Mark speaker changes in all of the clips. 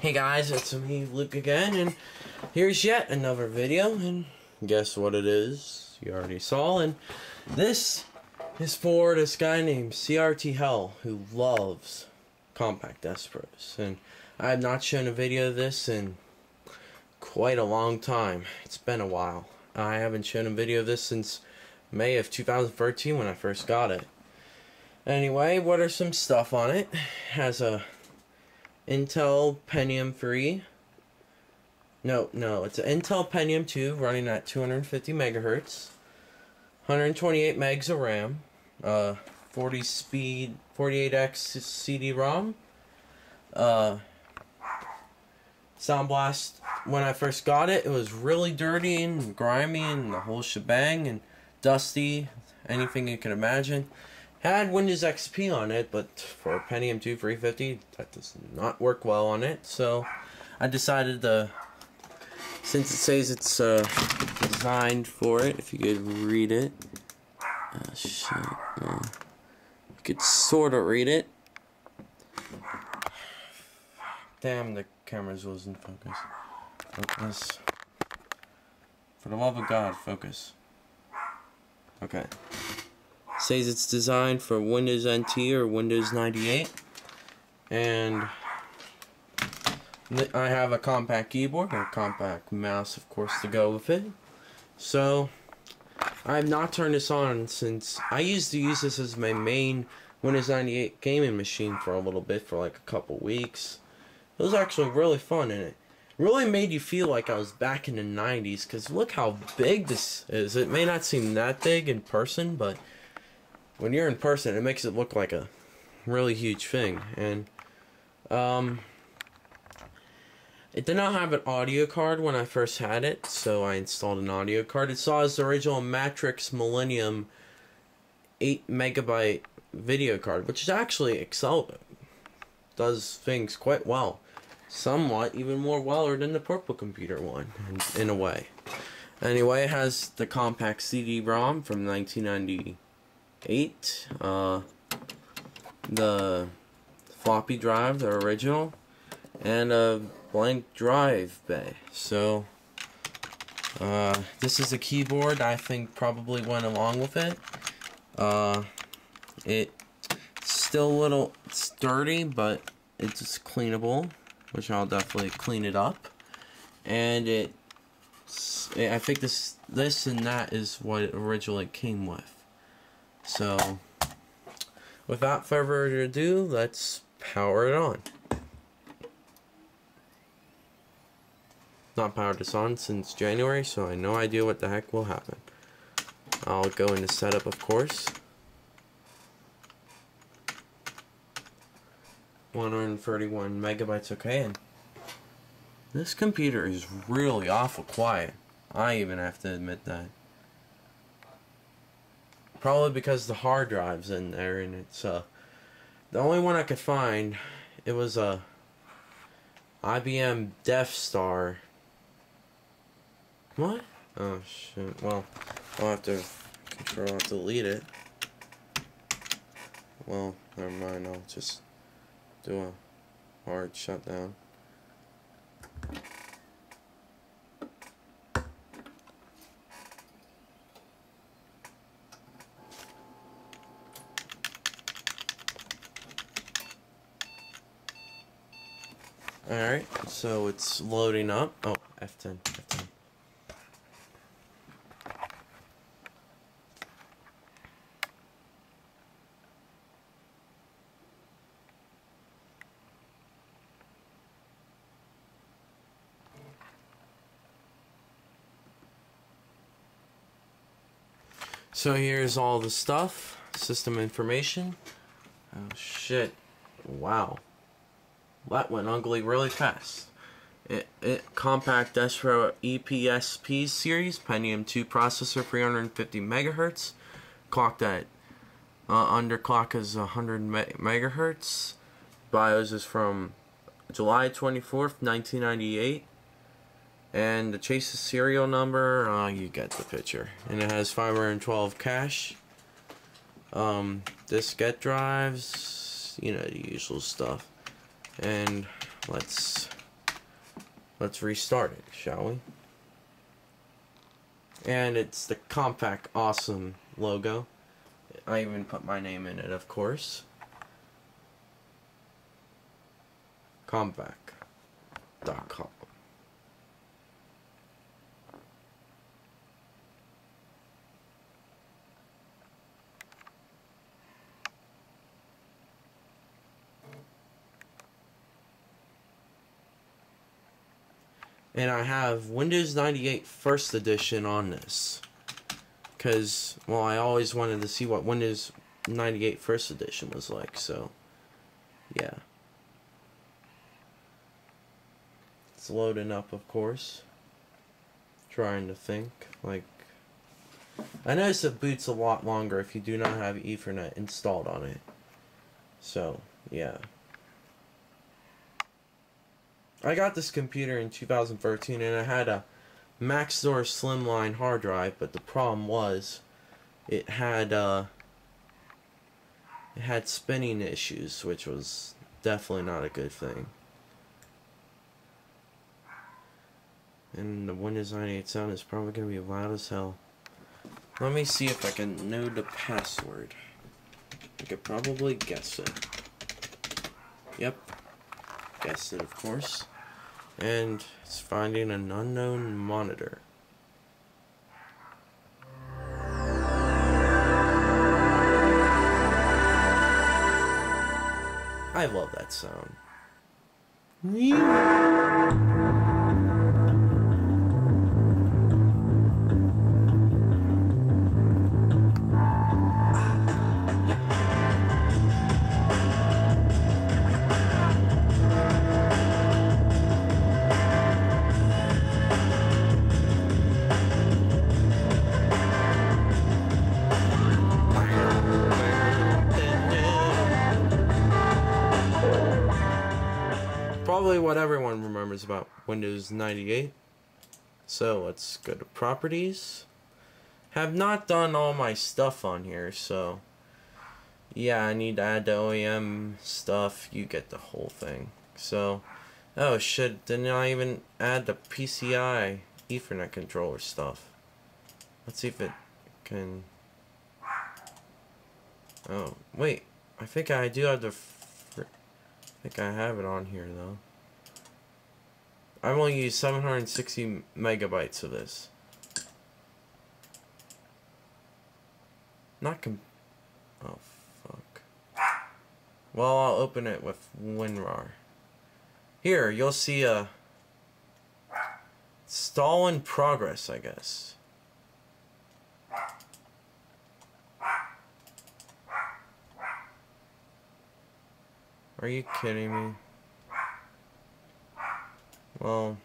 Speaker 1: Hey guys, it's me, Luke again, and here's yet another video, and guess what it is? You already saw, and this is for this guy named CRT Hell, who loves Compaq Deskpros, and I have not shown a video of this in quite a long time. It's been a while. I haven't shown a video of this since May of 2013 when I first got it. Anyway, what are some stuff on it? It has a Intel Pentium 3. No, it's an Intel Pentium 2 running at 250 megahertz, 128 megs of RAM, 40 speed 48x CD-ROM. Sound Blast, when I first got it, it was really dirty and grimy and the whole shebang and dusty, anything you can imagine. Had Windows XP on it, but for a Pentium 2 350, that does not work well on it. So I decided to, since it says it's designed for it, if you could read it, you could sort of read it. Damn, the cameras wasn't focused. Focus. For the love of God, focus. Okay. Says it's designed for Windows NT or Windows 98, and I have a Compaq keyboard and a Compaq mouse, of course, to go with it. So I have not turned this on since I used to use this as my main Windows 98 gaming machine for a little bit, for like a couple weeks. It was actually really fun, and it really made you feel like I was back in the 90s, because look how big this is. It may not seem that big in person, but when you're in person, it makes it look like a really huge thing. And it did not have an audio card when I first had it, so I installed an audio card. It saw as the original Matrix Millennium 8 megabyte video card, which is actually does things quite well. Somewhat even more weller than the Purple Computer one, in a way. Anyway, it has the Compaq CD-ROM from 1998. The floppy drive, the original, and a blank drive bay. So this is a keyboard I think probably went along with it. It's still a little, it's dirty, but it's cleanable, which I'll definitely clean it up. And I think this and that is what it originally came with. So, without further ado, let's power it on. Not powered this on since January, so I have no idea what the heck will happen. I'll go into setup, of course. 131 megabytes, okay, and this computer is really awful quiet. I even have to admit that. Probably because the hard drive's in there, and it's the only one I could find. It was a IBM Death Star. What? Oh shit. Well, I'll have to delete it. Well, never mind. I'll just do a hard shutdown. Alright, so it's loading up. Oh, F10. So here's all the stuff, system information. Oh shit, wow. That went ugly really fast. Compaq Deskpro EPSP series, Pentium 2 processor, 350 megahertz. Clocked at underclock is 100 megahertz. BIOS is from July 24th, 1998. And the Chase's serial number, you get the picture. And it has 512 cache. Diskette drives, you know, the usual stuff. And let's let's restart it, shall we? And it's the Compaq Awesome logo. I even put my name in it, of course. Compaq.com. And I have Windows 98 First Edition on this. Because, well, I always wanted to see what Windows 98 First Edition was like, so, yeah. It's loading up, of course. Trying to think, like... I noticed it boots a lot longer if you do not have Ethernet installed on it. So, yeah. I got this computer in 2013 and it had a Maxtor Slimline hard drive, but the problem was it had spinning issues, which was definitely not a good thing. And the Windows 98 sound is probably going to be loud as hell. Let me see if I can know the password. I could probably guess it. Yep. Guessed it, of course. And it's finding an unknown monitor. I love that sound. Probably what everyone remembers about Windows 98. So let's go to properties. Have not done all my stuff on here, so yeah, I need to add the OEM stuff. You get the whole thing. So, oh shit, didn't I even add the PCI Ethernet controller stuff? Let's see if it can... Oh, wait, I think I do have the... I think I have it on here though. I've only used 760 megabytes of this. Oh fuck. Well, I'll open it with WinRAR. Here, you'll see a install in progress, I guess. Are you kidding me? Well,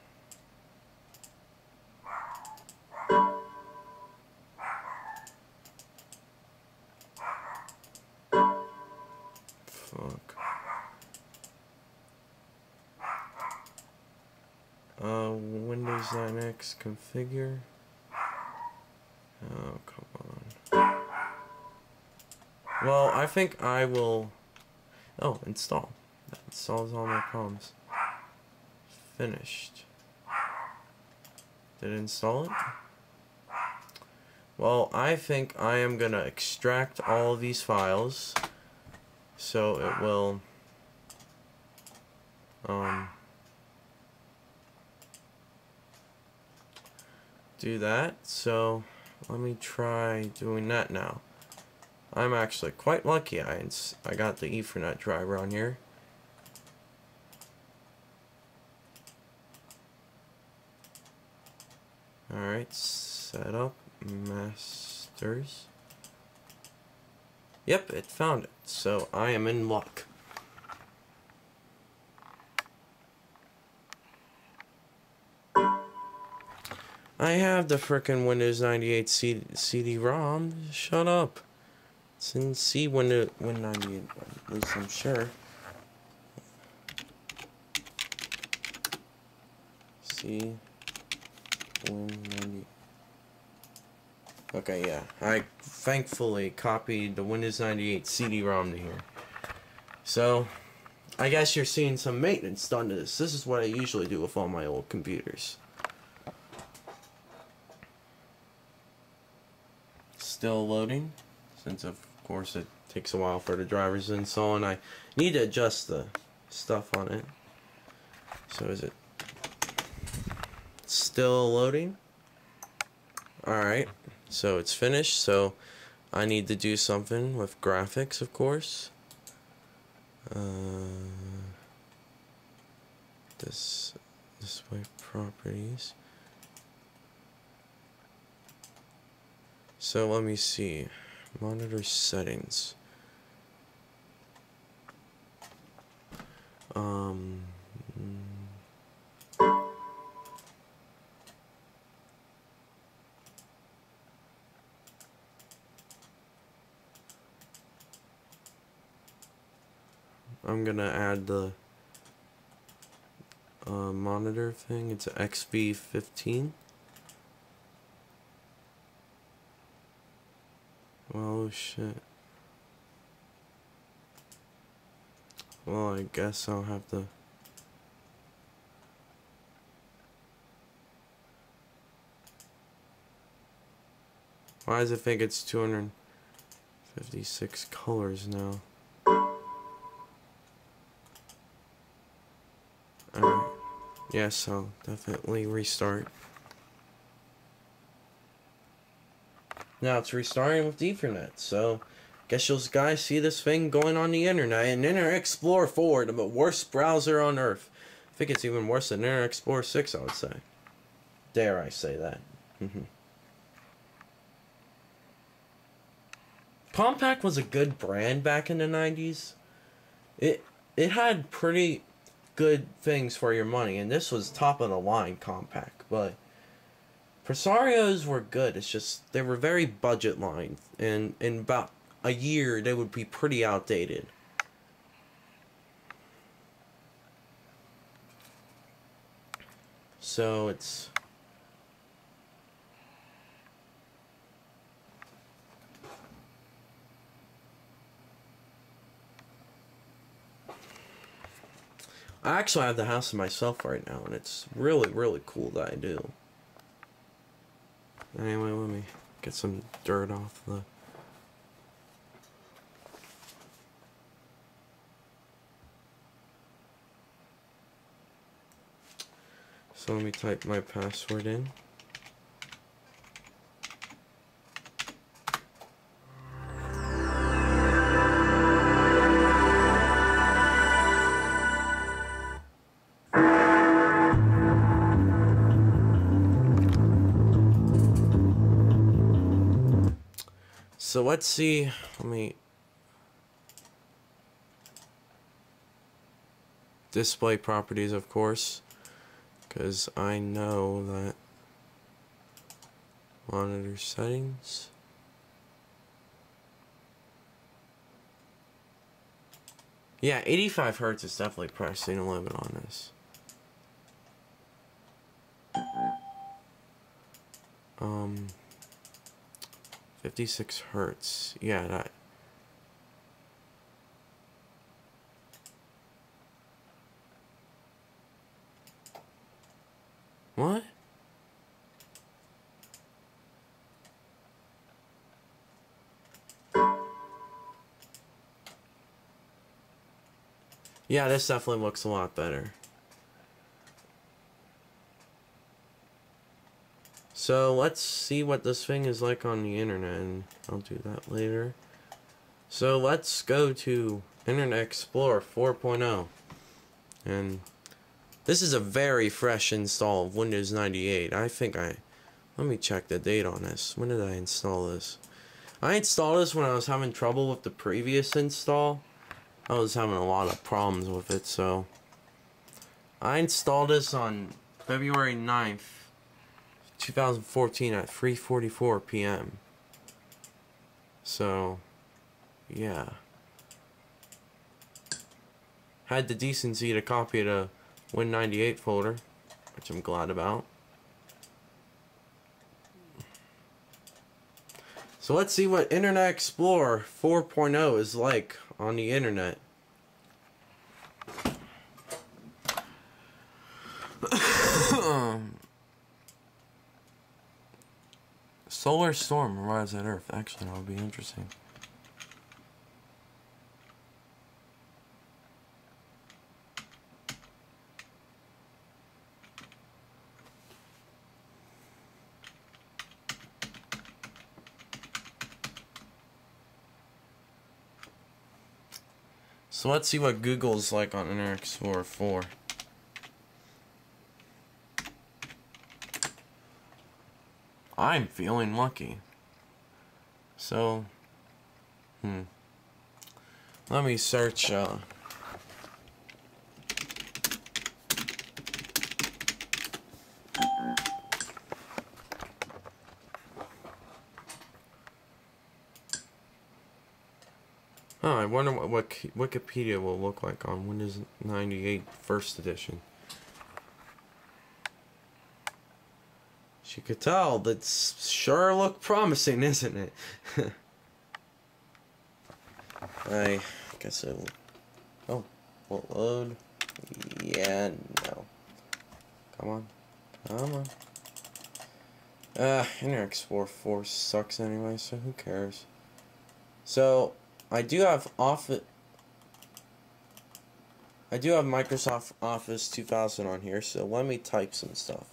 Speaker 1: fuck. Windows 9X configure. Oh, come on. Well, I think I will... Oh, install. That solves all my problems. Finished. Did it install it? Well, I think I am gonna extract all of these files so it will do that. So let me try doing that now. I'm actually quite lucky. I got the Ethernet driver on here. Alright, setup, masters. Yep, it found it. So I am in luck. I have the frickin' Windows 98 CD-ROM. Shut up. It's in Win98, at least I'm sure. Win98. Okay, yeah. I thankfully copied the Windows 98 CD-ROM to here. So, I guess you're seeing some maintenance done to this. This is what I usually do with all my old computers. Still loading, since of course it takes a while for the drivers to install, and I need to adjust the stuff on it. So is it still loading? Alright, so it's finished, so I need to do something with graphics, of course. Display properties. So let me see. Monitor settings. I'm gonna add the monitor thing. It's an XB15. Oh shit. Well, I guess I'll have to. Why does it think it's 256 colors now? Alright. Yes, I'll definitely restart. Now it's restarting with Ethernet, so guess you'll guys see this thing going on the internet, and Internet Explorer 4, the worst browser on earth. I think it's even worse than Internet Explorer 6, I would say. Dare I say that. Compaq was a good brand back in the 90s. It had pretty good things for your money, and this was top of the line Compaq, but Presarios were good. It's just they were very budget line, and in about a year they would be pretty outdated. So it's I actually have the house to myself right now, and it's really, really cool that I do. Anyway, let me get some dirt off the... So let me type my password in. So let's see, let me display properties, of course, because I know that monitor settings. Yeah, 85 Hertz is definitely pressing a limit on this. 56 Hertz. Yeah, that. What? Yeah, this definitely looks a lot better. So let's see what this thing is like on the internet, and I'll do that later. So let's go to Internet Explorer 4.0, and this is a very fresh install of Windows 98. Let me check the date on this. When did I install this? I installed this when I was having trouble with the previous install. I was having a lot of problems with it, so I installed this on February 9th. 2014 at 3:44 p.m. So, yeah. Had the decency to copy the Win98 folder, which I'm glad about. So let's see what Internet Explorer 4.0 is like on the internet. solar storm arrives at Earth. Actually, that would be interesting. So let's see what Google's like on Internet Explorer 4. I'm feeling lucky. So, let me search, I wonder what Wikipedia will look like on Windows 98 First Edition. As you could tell, that's sure look promising, isn't it? I guess it'll... Oh, will it load? Yeah, no. Come on. Come on. Internet Explorer 4 sucks anyway, so who cares? So, I do have Microsoft Office 2000 on here, so let me type some stuff.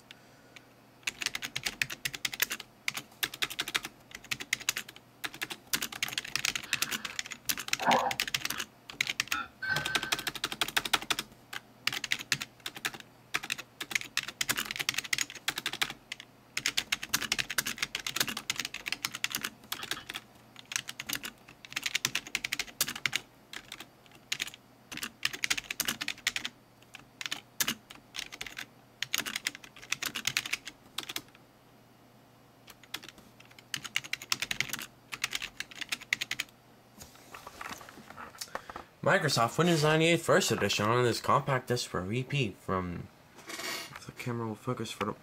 Speaker 1: Microsoft Windows 98 First Edition on this Compaq Deskpro EP from... If the camera will focus for the...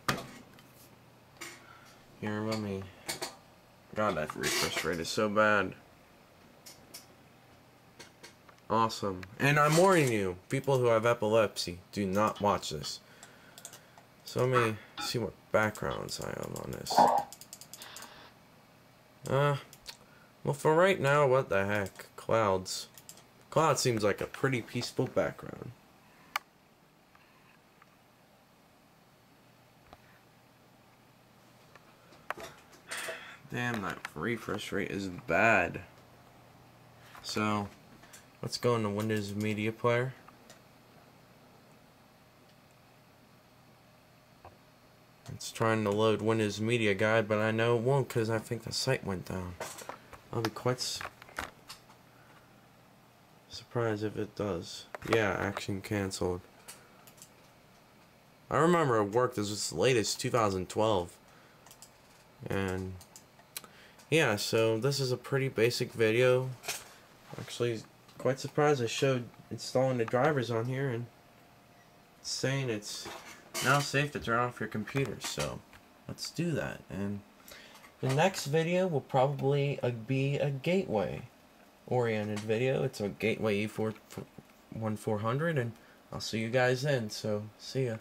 Speaker 1: Here, let me... God, that refresh rate is so bad. Awesome. And I'm warning you, people who have epilepsy, do not watch this. So let me see what backgrounds I have on this. Well, for right now, what the heck? Clouds. Cloud seems like a pretty peaceful background. Damn, that refresh rate is bad. So, let's go into Windows Media Player. It's trying to load Windows Media Guide, but I know it won't because I think the site went down. I'll be quite surprised if it does. Yeah, action canceled. I remember it worked as late as 2012. And yeah, so this is a pretty basic video. Actually, quite surprised I showed installing the drivers on here, and it's saying it's now safe to turn off your computer. So let's do that. And the next video will probably be a gateway oriented video. It's a Gateway E1400, and I'll see you guys then. So see ya.